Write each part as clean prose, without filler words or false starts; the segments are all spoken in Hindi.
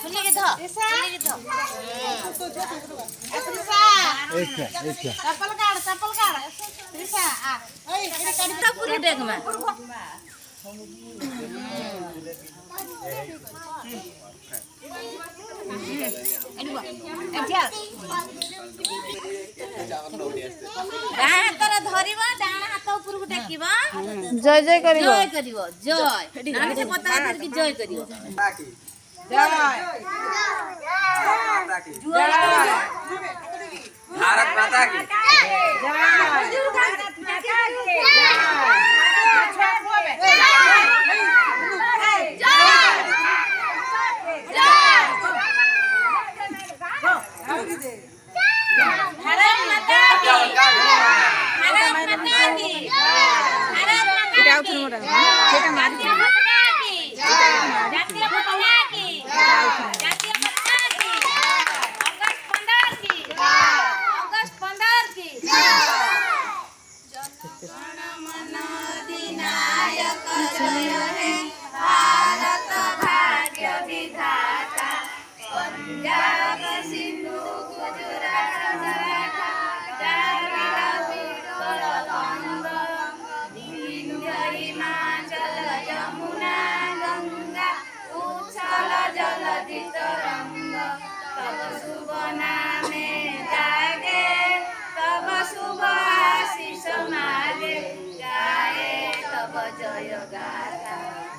सुनी के धो सुनी के धो चप्पल काट त्रिशा आ ओए काट पूरी देख में जय जय करिवो जय करिवो जय नानी से पता कर कि जय करिवो जय भारत माता की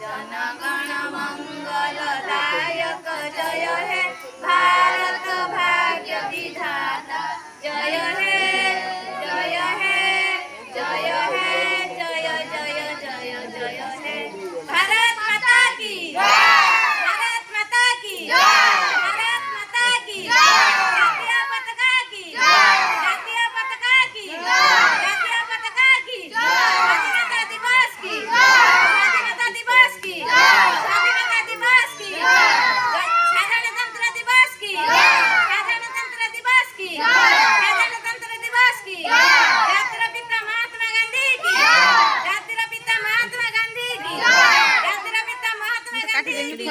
जनगण मंगलदायक जय हे भारत भाग्य विधाता जय हे जय हे जय हे जय जय जय जय हे भारत माता की भारत माता की भारत माता की जातीय पताका की जातीय पताका की जातीय पताका की स्वाधीनता दिवस की स्वाधीनता दिवस की स्वाधीनता दिवस की साधारणतंत्र दिवस की साधारणतंत्र दिवस की साधारणतंत्र दिवस की जातिर पिता महात्मा गांधी की जातिर पिता महात्मा गांधी की जातिर पिता महात्मा गांधी की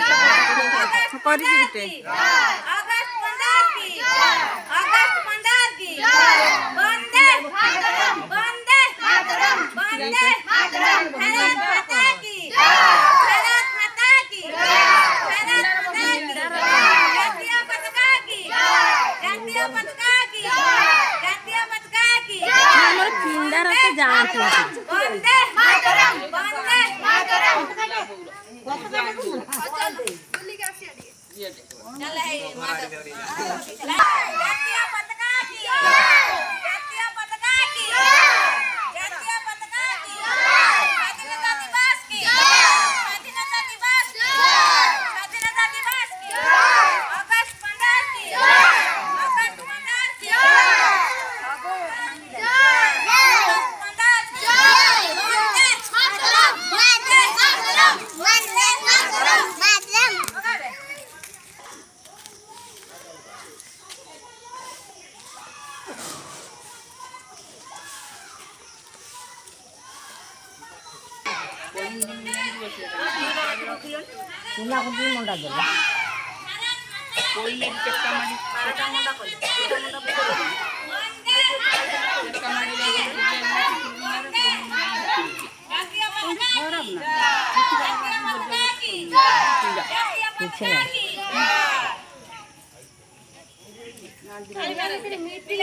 अगस्त 15 की अगस्त 15 की वंदे मातरम वंदे मातरम वंदे मातरम भारत माता की भारत माता की भारत माता की जातीय पताका की जातीय पताका की जातीय पताका की हमर पिंडा रते जान वंदे मातरम वंदे मातरम चल है जातीय पताका की जातीय पताका की जातीय पताका की स्वाधीनता दिवस की स्वाधीनता दिवस की स्वाधीनता दिवस की अगस्त 15 की अगस्त 15 की तुला कोणी मुंडा दिला कोई एक चक्का मारी चक्का मुंडा कोई चक्का मुंडा चक्का मारी मीठी